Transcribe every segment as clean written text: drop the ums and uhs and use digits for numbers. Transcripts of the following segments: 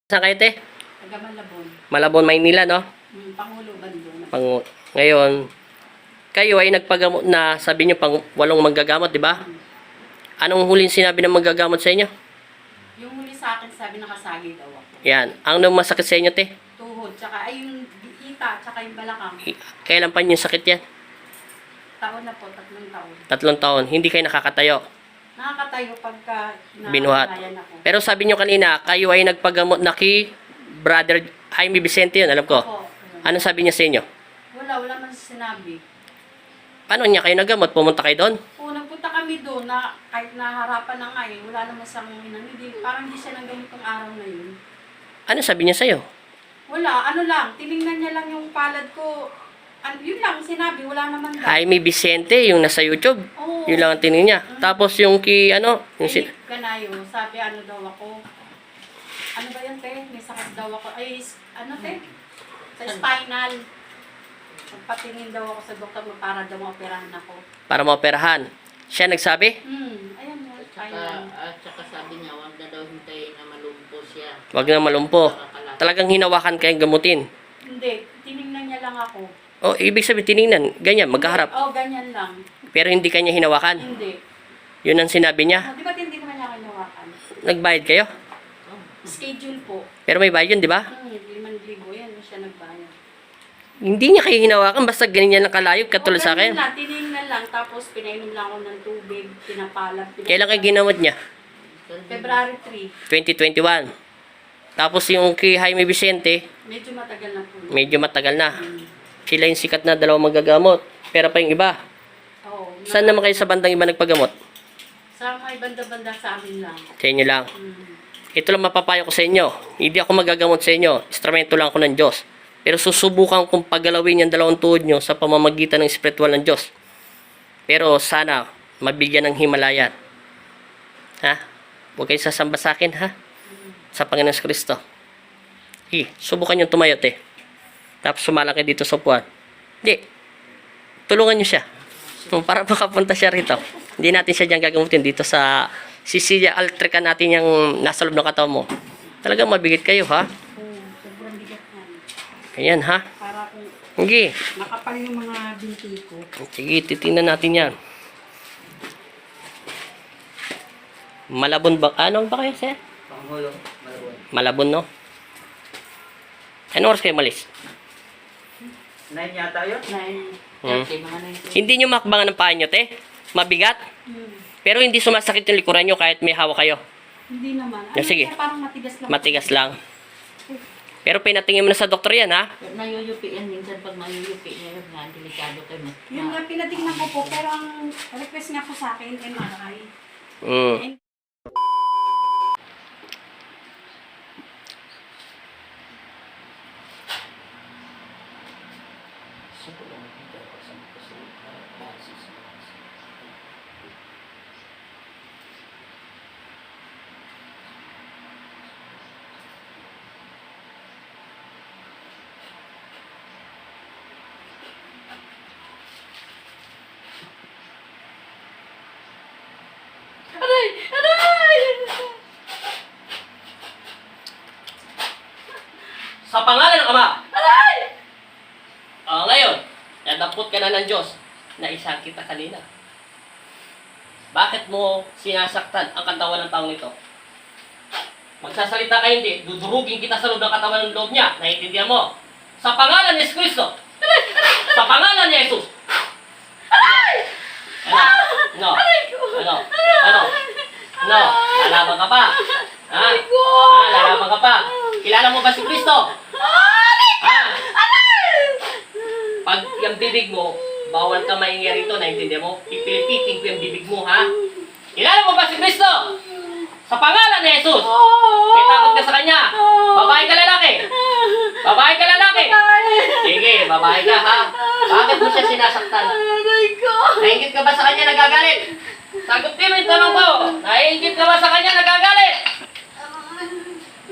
Saan kayo, te? Taga Malabon. Malabon, Maynila, no? Pangulo, Bando. Ngayon, kayo ay nagpagamot na, sabi niyo, pang 8 manggagamot, di ba? Anong huling sinabi ng manggagamot sa inyo? Yung huli sa akin, sabi nakasagi daw ako. Yan. Ang nung masakit sa inyo, te? Tuhod, tsaka ay yung ita, tsaka yung balakang. Kailan pa yung sakit yan? Taon na po, 3 taon. 3 taon. Hindi kayo nakakatayo. Nakakatayo pagka Binuhat. ako. Pero sabi niyo kanina, kayo ay nagpagamot na kay Brother Jaime Vicente yun, alam ko. Opo. Anong sabi niya sa inyo? Wala man sinabi. Paano niya kayo nagamot? Pumunta kayo doon? Oo, nagpunta kami doon na kahit naharapan na nga wala naman siyang hindi, parang hindi siya nanggamit ng araw na yun. Ano sabi niya sa'yo? Wala, ano lang, tinignan niya lang yung palad ko. Yun lang, sinabi, wala naman daw. Jaime Vicente, yung nasa YouTube. Oo. Yun lang ang tingin niya. Tapos yung kay, ano, yung Ay, Ganayo, sabi ano daw ako. Ano ba yan, te? May sakit daw ako. Ay, ano, te? Sa spinal. Magpatingin daw ako sa doktor mo para daw maoperahan ako. para maoperahan. Siya nagsabi? Ayan mo, Tsaka, spinal. tsaka sabi niya, huwag na daw hintayin na malumpo siya. Wag na malumpo. Talagang hinawakan kayong gamutin. Hindi, tinignan niya lang ako. O, ibig sabihin, tiningnan. Ganyan, magkaharap. Oo, ganyan lang. Pero hindi kanya hinawakan. Hindi. Yun ang sinabi niya. Di ba hindi naman niya kinawakan? Nagbayad kayo? Schedule po. Pero may bayad yun, di ba? 5,000 yan, siya nagbayad. Hindi niya kayo hinawakan, basta ganyan lang kalayo, katulad sa akin. Tinignan lang, tapos pinainom lang ako ng tubig, pinapalap. Kailan kayo ginamot niya? February 3. 2021. Tapos yung kay Jaime Vicente, Medyo matagal na po. medyo matagal na. Sila yung sikat na 2 magagamot. Pero pa yung iba. Oo. Saan naman kayo sa bandang iba nagpagamot? Sa may banda-banda sa amin lang. Sa inyo lang. Ito lang mapapayo ko sa inyo. Hindi ako magagamot sa inyo. Instrumento lang ako ng Diyos. Pero susubukan kong paggalawin yung 2 tuhod nyo sa pamamagitan ng spiritual ng Diyos. Pero sana, mabigyan ng himalayan. Ha? Huwag kayo sasamba sa akin, ha? Sa Panginoon Kristo. Subukan nyo tumayo, te. Tapos sumalang kayo dito sa upuan. Hindi. Tulungan nyo siya. Para makapunta siya rito. Hindi natin siya dyan gagamutin dito sa Sicilia Altrica natin yung nasa loob ng katawan mo. Talagang mabigit kayo, ha? Sobrang bigat yan. Ayan, ha? Para kung Sige. makapal yung mga binti ko. Sige, titingnan natin yan. Malabon ba? Ano ba kayo, sir? Pangulo, Malabon. Malabon, no? Anong oras kayo malis? 9 yata yun? Mga 9. Hindi nyo makbangan ng paa nyo, te? Mabigat? Pero hindi sumasakit yung likuran nyo kahit may hawak kayo. Hindi naman. Sige. Parang matigas lang. Matigas lang. Pero pinatingin mo na sa doktor yan, ha? Nayuyupi yan minsan pag mayuyupi niya yun nga, delikado kayo. Yun nga, pinatingnan ko po, pero ang request nga po sa akin, MRI. Mm. Aray! Aray! Sa pangalan ng Ama. Aray! Ngayon, nadampot ka na ng Diyos na isang kita kanina. Bakit mo sinasaktan ang katawan ng taong ito? Magsasalita ka hindi, dudurugin kita sa loob ng katawan ng loob niya. Naiintindihan mo? Sa pangalan ni Jesus Kristo. Sa pangalan ni Jesus. Ano? Ano? Ano? Ano? Lalaban ka pa? Ha? Lalaban ka pa? Kilala mo ba si Kristo? Ha? Pag yung bibig mo, bawal ka maingay rito, naiintindihan mo? Pipilipitin ko yung bibig mo, ha? Kilala mo ba si Kristo? Sa pangalan ni Jesus. May takot ka sa Kanya. Babae ka lalaki. Babae ka lalaki. Sige, babae ka, ha? Bakit mo siya sinasaktan? Nainggit ka ba sa Kanya nagagalit? Sagutin mo yung tanong ko. Nainggit ka ba sa Kanya nagagalit?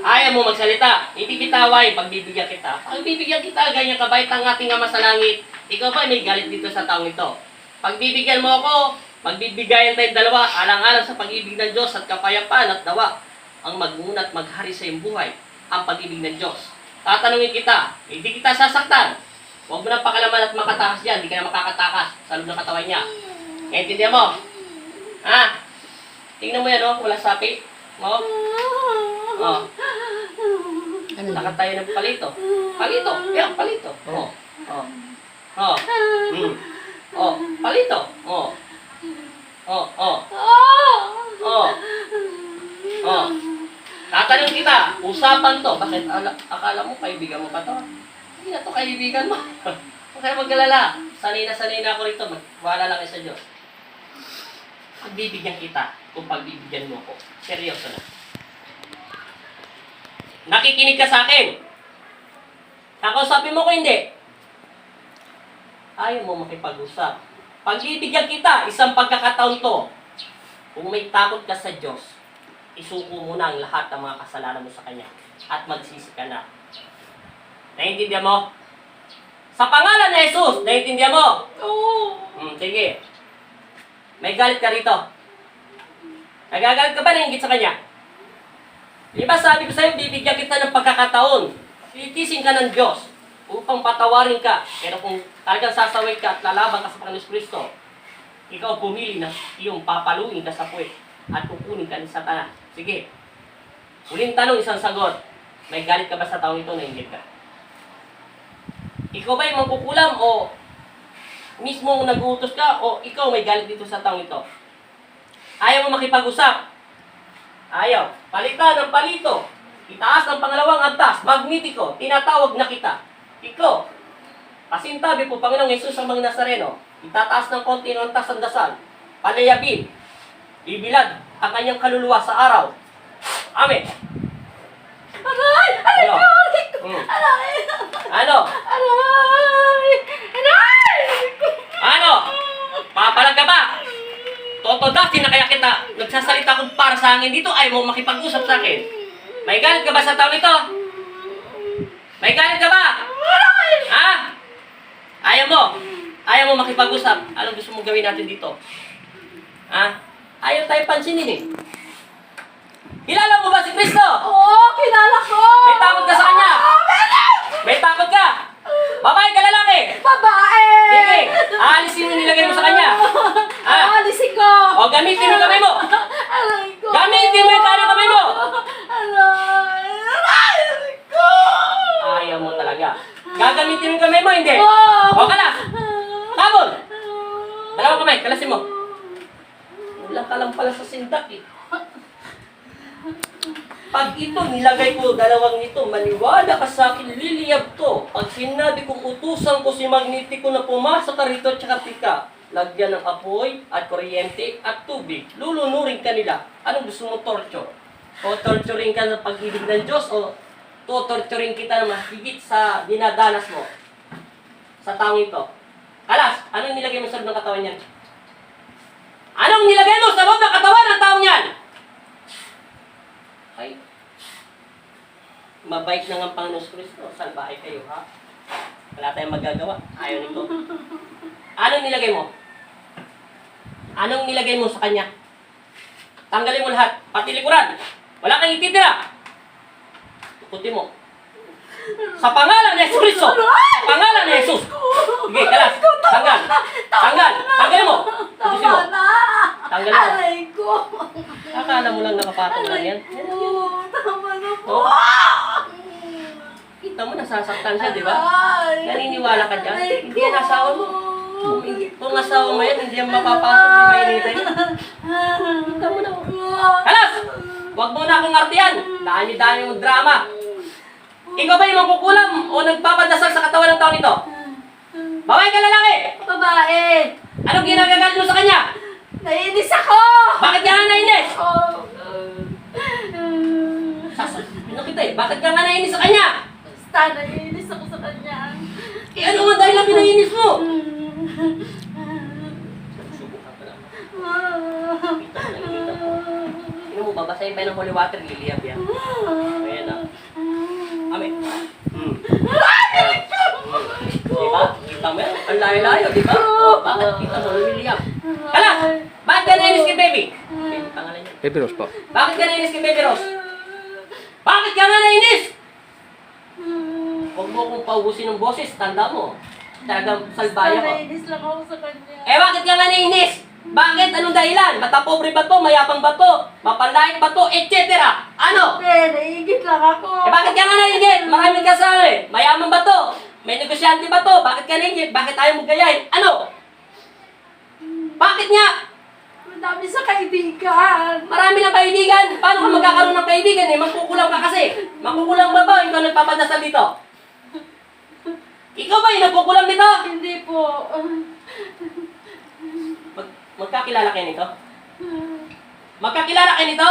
Ayaw mo magsalita. Hindi kita away, pagbibigyan kita. Pagbibigyan kita, ganyan kabait ang ating Ama sa langit. Ikaw ba may galit dito sa taong ito? Pagbibigyan mo ako, magbibigayan tayong dalawa, alang-alang sa pag-ibig ng Diyos at kapayapaan at dawa ang magnuna at maghari sa iyong buhay. ang pag-ibig ng Diyos. Tatanungin kita, hindi kita sasaktan. Huwag mo na pakalaman at makatakas yan. Hindi ka na makakatakas sa loob ng katawan niya. Naintindihan mo? Ha? Tingnan mo yan, oh. Wala sapi. Oh. Oh. Lakat tayo ng palito. Palito. Yan, palito. Oh. Oh. Oh. Oh. Palito. Oh. Oh. Oh. Oh. Oh. Tatanong kita, usapan to. Bakit akala mo kaibigan mo pa to? Hindi na to kaibigan mo. Huwag kayo mag-alala. Sanay na ako rito. Wala lang kayo sa Diyos. Pagbibigyan kita kung pagbibigyan mo ko. Seryoso na. Nakikinig ka sa akin. Kakausapin mo ko hindi. Ayaw mo makipag-usap. Pagbibigyan kita, isang pagkakataon to. Kung may takot ka sa Diyos, isuko mo na ang lahat ng mga kasalanan mo sa Kanya at magsisi ka na. Naiintindihan mo? Sa pangalan ni Jesus, naiintindihan mo? Oo. Sige. May galit ka rito. Nagagalit ka ba na hingit sa Kanya? Di ba sabi ko sa'yo, bibigyan kita ng pagkakataon. Titisin ka ng Diyos upang patawarin ka. Pero kung talagang sasaway ka at lalaban ka sa Panginoon Kristo, ikaw pumili na iyong papaluin ka sa puwet at kukunin ka ni Satanas. Sige. Huling tanong, isang sagot. May galit ka ba sa taong ito na hingit ka? Ikaw ba yung magkukulam o mismo nag-uutos ka o ikaw may galit dito sa taong ito? Ayaw mo makipag-usap. Ayaw. Palitan ng palito. Itaas ng pangalawang antas. Magnitiko. Tinatawag na kita. Ikaw. Pasintabi po Panginoong Jesus ang mga Nazareno. Itataas ng konti ng antas ang dasal. Palayabin. Ibilad ang kanyang kaluluwa sa araw. Amen. Aray! Aray ko! Aray ko! Aray! Ano? Aray! Aray! Ano? Papalag ka ba? Totodasin na kaya kita. Nagsasalita kong para sa hangin dito. Ayaw mo makipag-usap sa akin. May galit ka ba sa taong ito? May galit ka ba? Ha? Ayaw mo? Ayaw mo makipag-usap? Anong gusto mong gawin natin dito? Ha? Ayaw tayo pansinin eh. Kilala mo ba si Kristo? Oo, kilala ko! May takot ka sa Kanya? May takot ka? Babae ka lalaki? Babae! Sige, aalisin mo nilagay mo sa Kanya. Ha? Alisin ko! O gamitin mo yung kamay mo. Aray ko! Gamitin mo yung kanang kamay mo. Aray! Aray ko! Ayaw mo talaga. Gagamitin mo yung kamay mo, hindi? Oo! O kalas! Habol! Dalawang kamay, kalasin mo. Wala ka lang pala sa sindak eh. Pag ito nilagay ko, dalawang ito, maniwala ka sa akin, liliyab to. Pag sinabi kong utusan ko si Magnitiko na pumasok ka rito at saka tika, lagyan ng apoy at kuryente at tubig, lulunurin ka nila. Anong gusto mo torture? O torturing ka ng pag-ibig ng Diyos o tutorturing kita na mahigit sa dinadanas mo sa taong ito? Kalas, anong nilagay mo sa loob ng katawan niyan? Anong nilagay mo sa loob ng katawan ng taong yan? Ay, mabait na nga ang Panginoon Kristo. Salbahe kayo, ha? Wala tayong magagawa. Ayaw nito. Anong nilagay mo? Anong nilagay mo sa Kanya? Tanggalin mo lahat. Pati likuran. Wala kang ititira. Tukutin mo. Sa pangalan ni Jesus Kristo. Sa pangalan ni Jesus. Sige, kalas. Tanggal. Tanggal. Tanggalin mo. Tukutin mo. Tanggalin mo. Aray ko! Akala mo lang nakapatong lang yan. Tama na po! Oh. Kita mo, nasasaktan siya, di ba? Aray! Naniniwala ka dyan? Aray Hindi yan ko! asawa mo. Kung asawa mo yan, hindi yan mapapasok, di ba inita yun? Kita mo na. Alas! Huwag mo na akong artiyan. Dami-dami yung drama. Ikaw ba yung magkukulam o nagpapadasal sa katawan ng taon ito? Babae ka lalaki! Babae! Anong ginagagal mo sa kanya? Naiinis ako! Bakit ka nga nainis? Oh. Sasabihin na kita eh. Bakit ka nga nainis sa kanya? Basta naiinis ako sa kanya. Eh ano nga dahil ang pinainis mo? Subukan ka lang. Kita mo na, kita mo. Sino mo, babasahin pa ng holy water, liliyab yan. Ayan na. Amen. Diba? Kita mo yan? Ang layo-layo, diba? O, bakit kita mo, liliyab? Kala! Bakit ka nainis kay baby? Baby, pangalan niya. Baby Rose po. Bakit ka nainis kay baby Rose? Bakit ka nga nainis? mo kong paubusin ng boses, tanda mo. Talagang salbaya ko. Nainis lang ako sa kanya. Eh, bakit ka nga nainis? Bakit? Anong dahilan? Matapobre ba to? Mayabang ba to? Mapandaik ba to? Etc. Ano? Hindi, naiigit lang ako. Eh, bakit ka nga naiingit? Maraming kasama. Mayaman ba to? May negosyante ba to? Bakit ka naiingit? Bakit ayaw mo gayahin? Ano? Bakit nga? Madami sa kaibigan. Marami ng kaibigan. Paano ka magkakaroon ng kaibigan eh? Magkukulang ka kasi. Magkukulang ba ba? Ikaw nagpapadasal dito. Ikaw ba yung nagkukulang dito? Hindi po. Magkakilala kayo nito? Magkakilala kayo nito?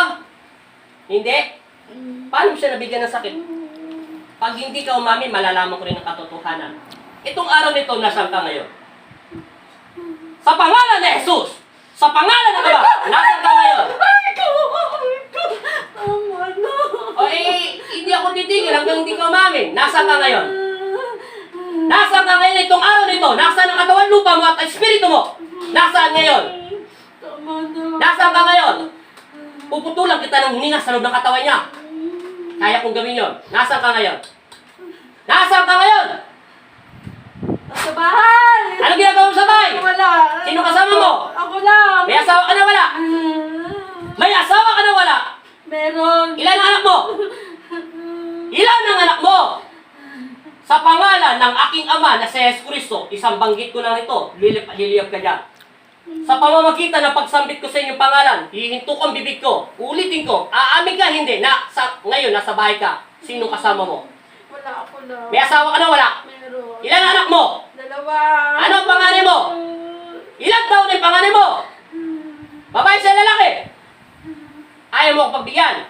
Hindi. Paano mo siya nabigyan ng sakit? Pag hindi ka umamin, malalaman ko rin ang katotohanan. Itong araw nito, nasaan ka ngayon? Sa pangalan ni Jesus! Sa pangalan ng Aba, nasaan ka ngayon? Tama na. O hindi ako titigil hanggang hindi ka umamin. Nasaan ka ngayon? Nasaan ka ngayon itong araw nito? Nasaan ang katawan lupa mo at espiritu mo? Nasaan ngayon? Tama na. Nasaan ka ngayon? Puputulan kita ng hininga sa loob ng katawan niya. Kaya kong gawin yon. Nasaan ka ngayon? Nasaan ka ngayon? Sa bahay. Ano ginagawa mo sa bahay? Wala. Sino kasama mo? Ako lang. May asawa ka na wala? May asawa ka na wala? Meron. Ilan ang anak mo? Ilan ang anak mo? Sa pangalan ng aking ama na si Jesus Cristo, isang banggit ko lang ito, liliyap ka dyan. Sa pamamagitan ng pagsambit ko sa inyong pangalan, hihinto ko ang bibig ko, ulitin ko, aamin ka hindi, ngayon nasa bahay ka, sino kasama mo? Wala ako lang. May asawa ka na wala? Meron. Ilan ang anak mo? 2. Ano ang pangalan mo? Ilang taon na yung pangalan mo? Babae sa lalaki? Ayaw mo ako pagbigyan.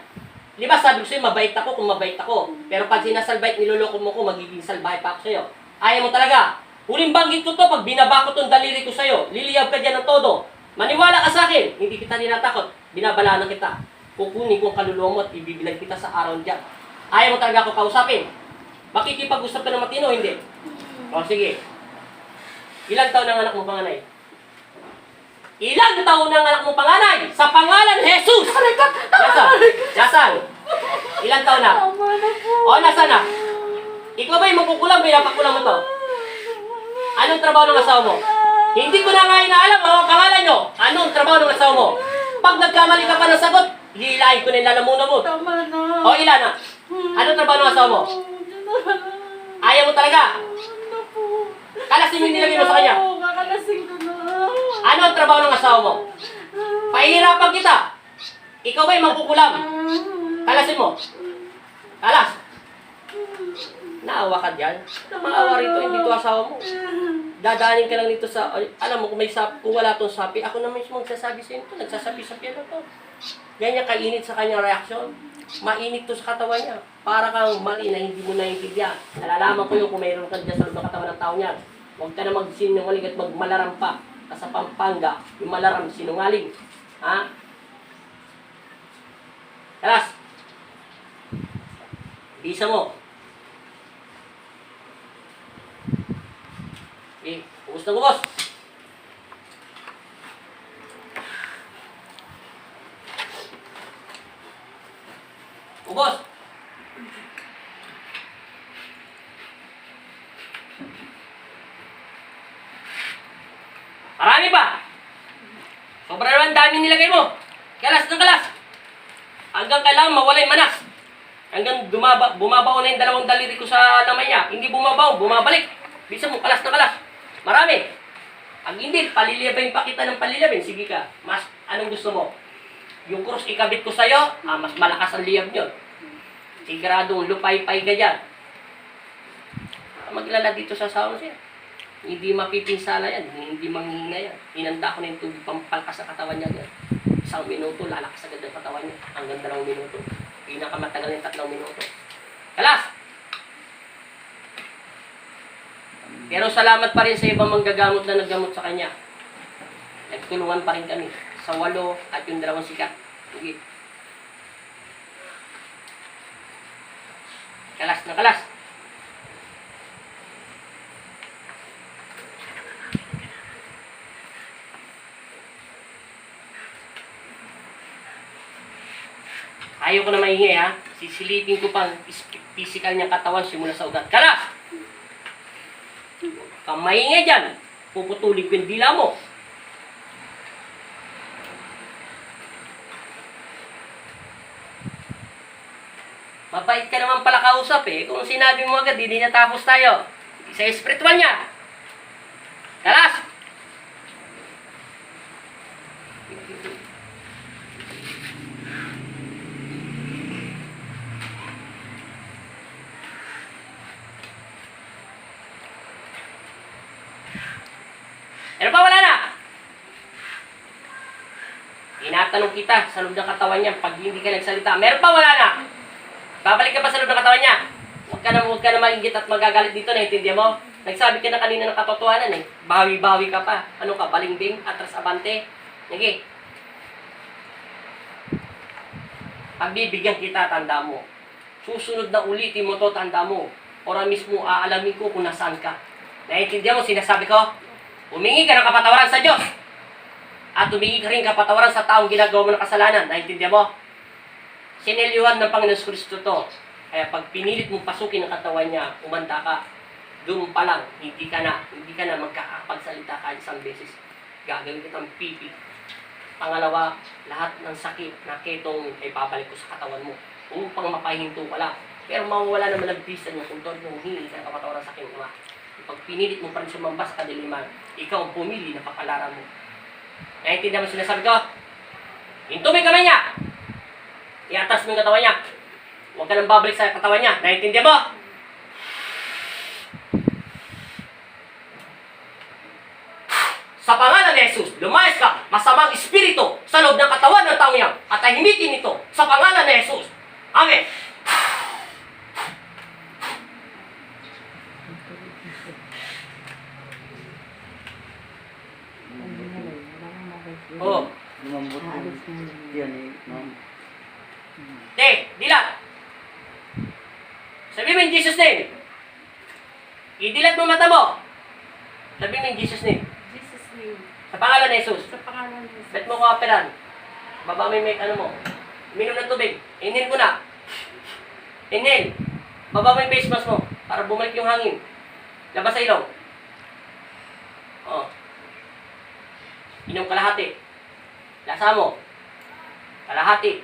Di ba sabi ko sa'yo, mabait ako kung mabait ako. Pero pag sinasalbay at niloloko mo ko, magiging salbahe pa ako sa'yo. Ayaw mo talaga. Huling banggit ko to, pag binaba ko tong daliri ko sa'yo, liliyab ka dyan ng todo. Maniwala ka sa akin, hindi kita tinatakot. Binabalaan kita. Kukunin ko ang kaluluwa mo at ibibilag kita sa araw dyan. Ayaw mo talaga ako kausapin. Makikipag-usap ka ng matino, hindi? O sige. Ilang taon ang anak mo panganay? Ilang taon ang anak mo panganay? Sa pangalan Jesus! Nasaan? Nasaan? Ilang taon na? Tama na po. O, nasaan na? Ikaw ba yung magkukulang? Pinapakulang mo to? Anong trabaho ng asawa mo? Hindi ko na nga inaalam ang pangalan nyo. Anong trabaho ng asawa mo? Pag nagkamali ka pa ng sagot, hihilahin ko na yung lalamunan mo. Tama na. O, ilan na? Anong trabaho ng asawa mo? Ayaw mo talaga? Ano po? Kalasin mo yung nilagay mo sa kanya. Oo, kakalasing ko na. Ano ang trabaho ng asawa mo? Pahihirapan kita. Ikaw ba yung magkukulam? Kalasin mo. Kalas. Naawa ka dyan. Maawa rito, hindi to asawa mo. Dadaanin ka lang dito sa, alam mo, kung may sapi, kung wala tong sapi, ako na mismo magsasabi sa inyo, nagsasabi-sabi na to. Ganyan kainit sa kanyang reaksyon. Mainit to sa katawan niya. Para kang mali na hindi mo naiintindihan. Nalalaman ko yun kung mayroon ka dyan sa loob ng katawan ng tao niyan. Huwag ka na magsinungaling at magmalaram pa. Sa Pampanga, yung malaram, sinungaling. Ha? Kalas. Bisa mo. Okay, ubos na ubos. Ubos. Marami pa. Sobrang naman dami nilagay mo. Kalas ng kalas. Hanggang kailangan mawala yung manas. Hanggang bumabaw na yung 2 daliri ko sa lamay niya. Hindi bumabaw, bumabalik. Bisa mo, kalas na kalas. Marami. Pag hindi, paliliyabin pa kita ng paliliyabin. Sige ka. Mas, anong gusto mo? Yung cross ikabit ko sa'yo, mas malakas ang liyab nyo. Siguradong lupay-pay ka dyan. Maglala dito sa sauna siya. Hindi mapipinsala yan, hindi manghihina yan. Inanda ko na yung tubig pampalkas sa katawan niya. 1 minuto, lalakas agad ang katawan niya. Hanggang 2 minuto. Pinakamatagal yung 3 minuto. Kalas! Pero salamat pa rin sa ibang manggagamot na naggamot sa kanya. Nagtulungan pa rin kami. Sa 8 at yung 2 sikat. Sige. Kalas na kalas. Ayaw ko na maingay ha. Sisilipin ko pang physical niyang katawan simula sa ugat. Kalas! Kamay nga dyan. Puputulin ko yung dila mo. Mabait ka naman pala kausap eh. Kung sinabi mo agad, hindi natapos tayo. Sa espiritual niya. Dalas! Ano pa, wala na? Tinatanong kita sa loob ng katawan niya pag hindi ka nagsalita. Meron pa, wala na? Babalik ka pa sa loob ng katawan niya. Huwag ka na maingit at magagalit dito, naiintindihan mo? Nagsabi ka na kanina ng katotohanan eh. Bawi-bawi ka pa. Ano ka, balingbing, atras abante? Sige. Pagbibigyan kita, tanda mo. Susunod na ulitin mo to, tanda mo. Ora mismo, aalamin ko kung nasaan ka. Naiintindihan mo, sinasabi ko? Humingi ka ng kapatawaran sa Diyos. At humingi ka rin kapatawaran sa taong ginagawa mo ng kasalanan. Naiintindihan mo? Sinelyuhan ng Panginoon Kristo to. Kaya pag pinilit mong pasukin ang katawan niya, umanda ka. Doon pa lang, hindi ka na magkakapagsalita kahit isang beses. Gagawin kitang pipi. Pangalawa, lahat ng sakit na ketong ay babalik ko sa katawan mo. Upang mapahinto ka lang. Pero mawawala naman ang bisa niya kung doon mong hingi ka ng kapatawaran sa aking Ama. Pag pinilit mo pa rin sumamba sa kadiliman, ikaw ang pumili na kapalaran mo. Naiintindihan mo sinasabi ko? Hinto mo yung kamay niya! Iatas mo yung katawan niya. Huwag ka nang babalik sa katawan niya. Naiintindihan mo? Sa pangalan ni Jesus, lumayas ka, masamang espiritu sa loob ng katawan ng taong yan at tahimikin ito sa pangalan ni Jesus. Amen. Oh. Lumambot yan eh, ma'am. Dilat. Sabi mo in Jesus' name. Idilat mo mata mo. Sabi mo in Jesus' name. Jesus name. Sa pangalan ni Jesus. Sa pangalan ni Bet Jesus. mo ko aperan. Baba mo yung mic, ano mo. Minom ng tubig. Inhale mo na. Inhale. Baba mo yung face mask mo. Para bumalik yung hangin. Labas sa ilong. Oh. Inom kalahati. Lasa mo. Kalahati.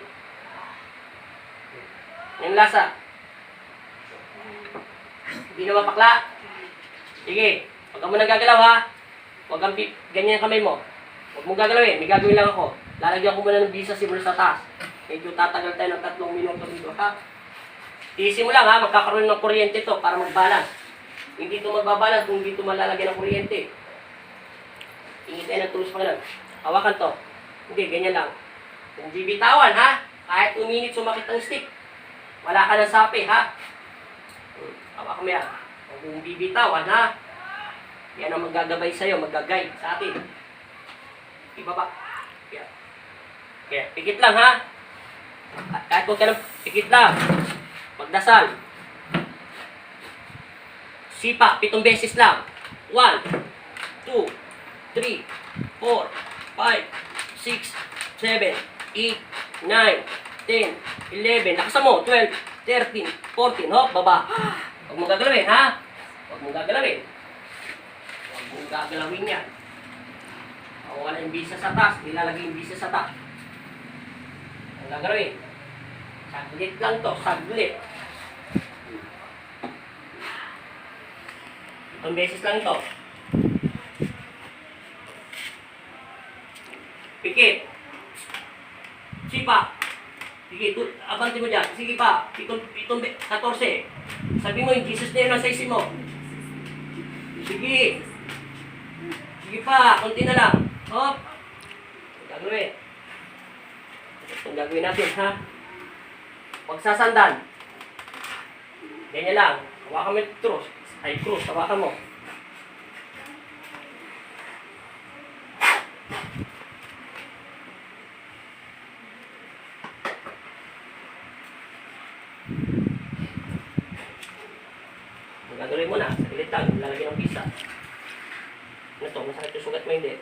Yung lasa. Hindi na mapakla. Sige. Huwag ka mo nagagalaw ha. Huwag kang ganyan ang kamay mo. Huwag mong gagalawin. May gagawin lang ako. Lalagyan ko muna ng bisa simula sa taas. Medyo tatagal tayo ng 3 minuto dito ha. Tiisin mo lang ha. Magkakaroon ng kuryente to para mag-balance. Hindi ito magbabalance kung hindi ito malalagyan ng kuryente. Ingit tayo ng tulos pa ganun. Hawakan to. Hindi, ganyan lang. Kung bibitawan ha. Kahit 2 minutes sumakit ang stick. Wala ka ng sapi ha. Hawakan mo yan. Kung bibitawan ha. Yan ang maggagabay sa'yo, maggagay sa atin. Ibaba. Yan. Okay, pikit lang ha. Kahit huwag ka ng pikit lang. Magdasal. Sipa, 7 beses lang. 1, 2, 3, 4, 5, 6, 7, 8, 9, 10, 11. Lakasan mo. 12, 13, 14. Hop, baba. Huwag mong gagalawin ha. Huwag mong gagalawin. Kung gagalawin yan, mawawala yung bisa sa taas, nilalagay yung bisa sa taas. Ang gagalawin, saglit lang to, saglit. 7 beses lang ito. Pikit. Sipa. Sige, abante mo dyan. Sige pa, 14. Sabi mo, yung Jesus na yun ang saisin mo. Sige. Sige pa, konti na lang. Hop. Gagawin. Itong gagawin natin, ha? Huwag sasandan. Ganyan lang. Hawakan mo yung cross. Ay, cross. Hawakan mo. Gagawin mo na. Saglit lang. Lalagyan ng pisa. Ano to? Masakit yung sugat mo, hindi.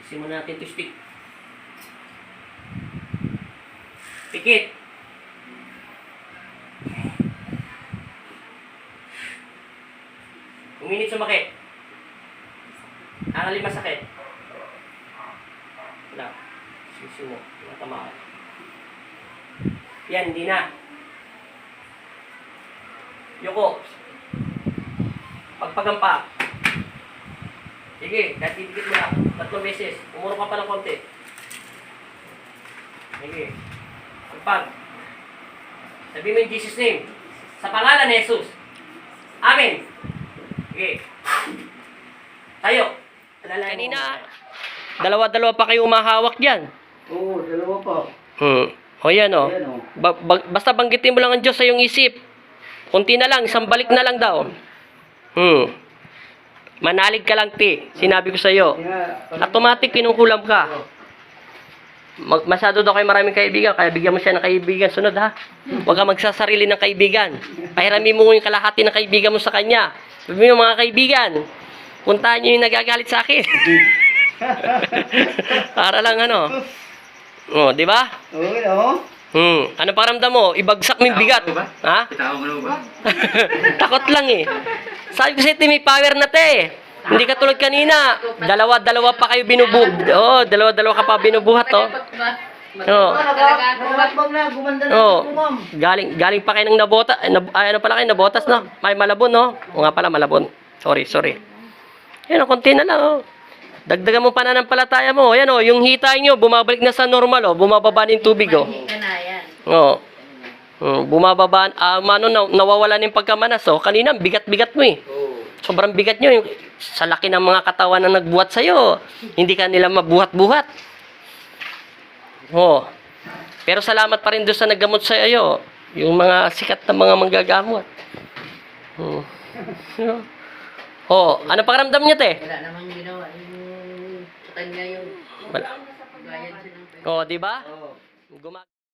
Simulan natin to stick. Pikit. Uminit sumakit. Angali masakit. Wala. Sisi mo. Matamaan. Yan, hindi na. Yuko. Pagpagampa. Sige, kahit didikit mo na. 3 beses. Umuro ka pa ng konti. Sige. Pagpag. Sabi mo yung Jesus name. Sa pangalan ni Jesus. Amen. Sige. Tayo. Kanina, dalawa-dalawa pa kayo umahawak dyan. Oo, dalawa pa. O yan o. Ayan o. Basta banggitin mo lang ang Diyos sa iyong isip. Kunti na lang, isang balik na lang daw. Manalig ka lang, ti. Sinabi ko sa iyo. Automatic kinukulam ka. Masyado daw kayo maraming kaibigan, kaya bigyan mo siya ng kaibigan. Sunod ha. Huwag ka magsasarili ng kaibigan. Pahiramin mo yung kalahati ng kaibigan mo sa kanya. Sabi mo mga kaibigan, puntahan niyo yung nagagalit sa akin. Para lang ano. Oh, di ba? Oo, no? Ano pakiramdam mo? Ibagsak mo yung bigat. Ha? Tawag mo ba? Takot lang eh. Sabi ko sa'yo, may power na te. Hindi ka tulad kanina. Dalawa-dalawa pa kayo binubuhat. Oo, dalawa-dalawa ka pa binubuhat, oh. Oo. Naglalakbang na, gumanda na Oo. ito, ma'am. Galing pa kayo ng nabota. Ano pala kayo, nabotas, no? May Malabon, no? O nga pala, Malabon. Sorry. Yan, konti na lang, oh. Dagdagan mo pananampalataya mo. Yan, oh, yung hitay nyo, bumabalik na sa normal, oh. Bumababa na yung tubig, oh. Ka na yan. Oo. Bumababa, nawawala ng pagkamanas, oh. Kanina, bigat-bigat mo, eh. Sobrang bigat nyo. Sa laki ng mga katawan na nagbuhat sa'yo, hindi ka nila mabuhat-buhat. Oh. Pero salamat pa rin doon sa naggamot sa iyo. Yung mga sikat na mga manggagamot. Oh, ano pakiramdam niyo, te? Wala namang ginawa. Yung sa kanya yung Wala. bayad siya ng pera. Oh, di ba? Oo. Gumag